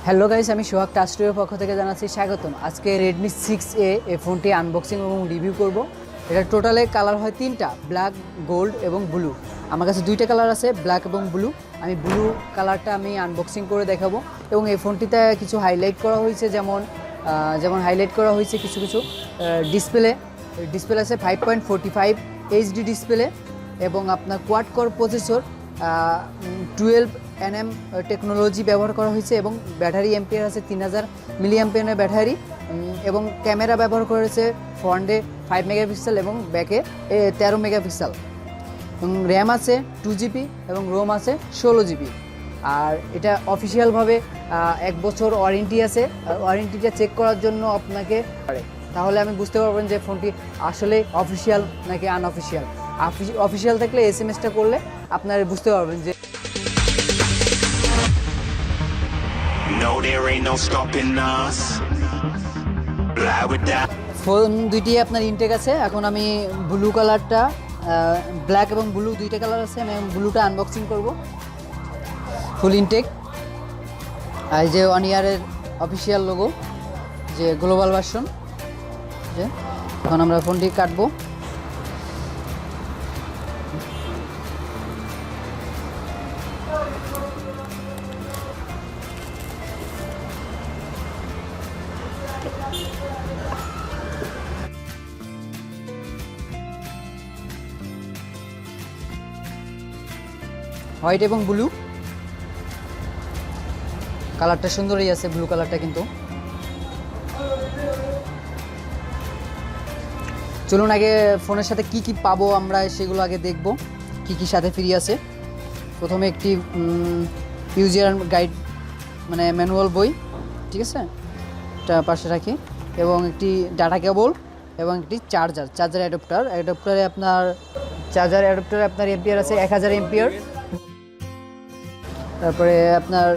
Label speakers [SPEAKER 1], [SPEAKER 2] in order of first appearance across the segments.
[SPEAKER 1] Hello guys, আমি সোহাগ টাচটুবের পক্ষ থেকে জানাচ্ছি স্বাগতম। আজকে Redmi 6A এই ফোনটি আনবক্সিং এবং রিভিউ করব। এটা টোটালে কালার হয় তিনটা, ব্ল্যাক, গোল্ড এবং ব্লু। আমার কাছে দুইটা কালার আছে, ব্ল্যাক এবং ব্লু। আমি ব্লু কালারটা আমি আনবক্সিং করে দেখাবো এবং এই ফোনটিতে কিছু হাইলাইট করা হয়েছে, যেমন হাইলাইট করা হয়েছে কিছু ডিসপ্লে আছে 5.45 HD ডিসপ্লে এবং আপনার quad core processor 12nm technology ব্যবহার করা হয়েছে এবং ব্যাটারি এম্পিয়ার আছে 3000 mAh ব্যাটারি এবং ক্যামেরা ব্যবহার করেছে ফ্রন্টে 5 মেগাপিক্সেল এবং ব্যাকে 13 মেগাপিক্সেল এবং র্যাম আছে 2GB এবং রোম আছে 16GB। আর এটা অফিসিয়ালভাবে 1 বছর ওয়ারেন্টি আছে। ওয়ারেন্টিটা চেক করার জন্য আপনাকে তাহলে আমি বুঝতে পারবেন যে ফোনটি আসলে অফিসিয়াল নাকি আনঅফিসিয়াল। অফিসিয়াল থাকলে SMS-টা করলে আপনারা বুঝতে পারবেন যে ফোন দুইটি আপনার ইনটেক আছে। এখন আমি ব্লু কালারটা, ব্ল্যাক এবং ব্লু দুইটা কালার আছে, আমি ব্লুটা আনবক্সিং করব। ফুল ইনটেক, আর যে 1 ইয়ারের অফিসিয়াল লোগো, যে গ্লোবাল ভার্সন। যে এখন আমরা ফোনটি কাটবো। হোয়াইট এবং ব্লু কালারটা সুন্দরই আছে, ব্লু কালারটা। কিন্তু চলুন আগে ফোনের সাথে কি কি পাবো আমরা সেগুলো আগে দেখব, কি কি সাথে ফ্রি আছে। প্রথমে একটি ইউজার গাইড মানে ম্যানুয়াল বই, ঠিক আছে, এটা পাশে রাখি, এবং একটি ডাটা কেবল এবং একটি চার্জার অ্যাডাপ্টারে আপনার এম্পিয়ার আছে 1000 এম্পিয়ার। তারপরে আপনার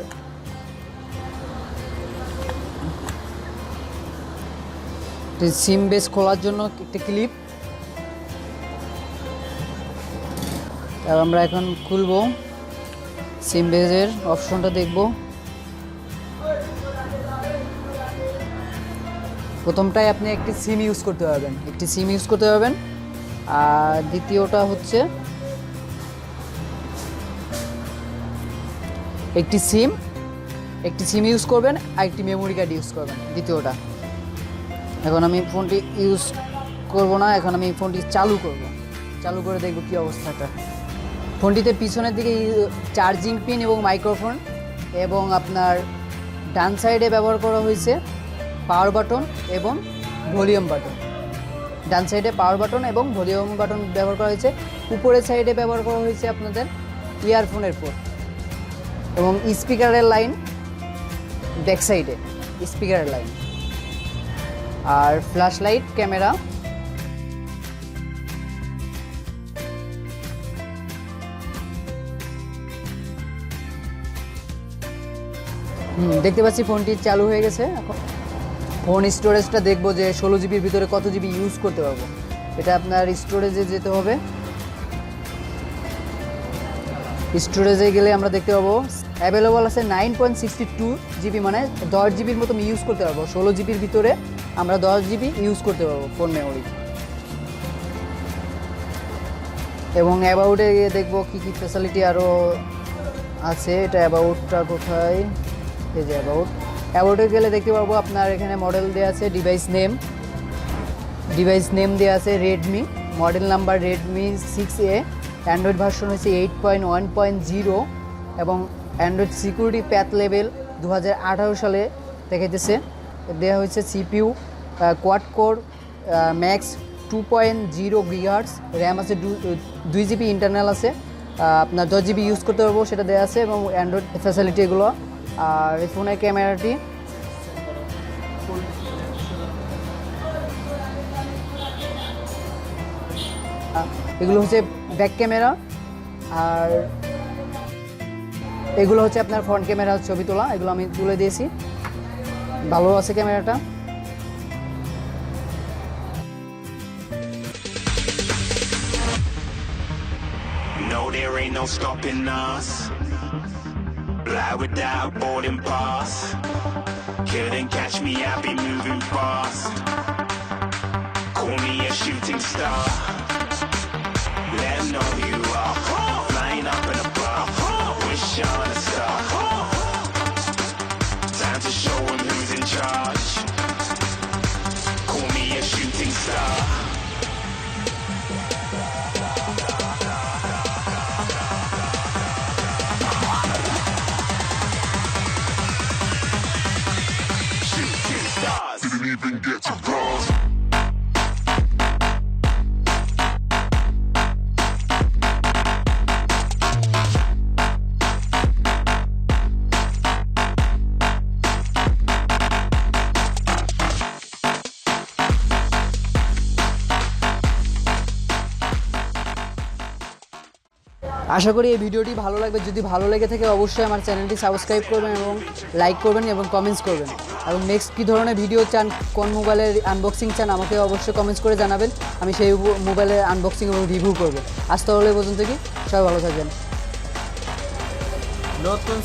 [SPEAKER 1] সিম বেস খোলার জন্য একটা ক্লিপ। আর আমরা এখন খুলবো, সিম বেসের অপশনটা দেখব। প্রথমটাই আপনি একটি সিম ইউজ করতে পারবেন, আর দ্বিতীয়টা হচ্ছে একটি সিম ইউজ করবেন আর একটি মেমোরি কার্ড ইউজ করবেন দ্বিতীয়টা। এখন আমি ফোনটি ইউজ করব না, এখন আমি ফোনটি চালু করে দেখব কি অবস্থাটা। ফোনটিতে পিছনের দিকে চার্জিং পিন এবং মাইক্রোফোন এবং আপনার ডান সাইডে ব্যবহার করা হয়েছে পাওয়ার বাটন এবং ভলিউম বাটন। ডান সাইডে পাওয়ার বাটন এবং ভলিউম বাটন ব্যবহার করা হয়েছে। উপরের সাইডে ব্যবহার করা হয়েছে আপনাদের ইয়ারফোনের পোর্ট এবং স্পিকারের লাইন, ব্যাক সাইডে স্পিকারের লাইন, আর ফ্ল্যাশ লাইট, ক্যামেরা। দেখতে পাচ্ছি ফোনটি চালু হয়ে গেছে। এখন ফোন স্টোরেজটা দেখবো যে 16GBর ভিতরে কত জিবি ইউজ করতে পারবো। এটা আপনার স্টোরেজে যেতে হবে। স্টোরেজে গেলে আমরা দেখতে পাবো অ্যাভেলেবল আছে 9.62GB, মানে 10GBর মতো ইউজ করতে পারবো। 16GBর ভিতরে আমরা 10GB ইউজ করতে পারবো ফোন মেমোরি। এবং অ্যাবাউটে গিয়ে দেখবো কী কী ফ্যাসিলিটি আরও আছে। এটা অ্যাবাউটটা কোথায়? এই যে অ্যাবাউটে গেলে দেখতে পারবো আপনার এখানে মডেল দেওয়া আছে, ডিভাইস নেম দেওয়া আছে Redmi, model number Redmi 6A, Android version হচ্ছে 8.1.0 এবং অ্যান্ড্রয়েড সিকিউরিটি প্যাথ লেভেল 2018 সালে দেখাইতেছে। দেওয়া হয়েছে CPU quad core max 2.0 GHz, RAM আছে 2GB, ইন্টারনাল আছে আপনার 10GB ইউজ করতে পারবো, সেটা দেওয়া আছে, এবং অ্যান্ড্রয়েড ফ্যাসিলিটি এগুলো। আর এই ফোনের ক্যামেরাটি এগুলো হচ্ছে ব্যাক ক্যামেরা, আর এগুলো হচ্ছে আপনার ফ্রন্ট ক্যামেরা, ছবি তোলা। এগুলো আমি তুলে দিয়েছি, ভালো আছে ক্যামেরাটা।
[SPEAKER 2] No, there ain't no stopping us. Fly without boarding pass. couldn't catch me, I'd be moving fast. Call me a shooting star. Let 'em know who you are. Flying up in a bar. Wish on a star. Time to show 'em who's in charge. Call me a shooting star. Shooting stars. Didn't even get to cross.
[SPEAKER 1] আশা করি এই ভিডিওটি ভালো লাগবে। যদি ভালো লেগে থাকে অবশ্যই আমার চ্যানেলটি সাবস্ক্রাইব করবেন এবং লাইক করবেন এবং কমেন্টস করবেন। এবং নেক্সট কী ধরনের ভিডিও চান, কোন মোবাইলের আনবক্সিং চান আমাকে অবশ্যই কমেন্টস করে জানাবেন। আমি সেই মোবাইলের আনবক্সিং এবং রিভিউ করব। আজ তাহলে পর্যন্ত কি, সবাই ভালো থাকবেন।
[SPEAKER 3] নতুন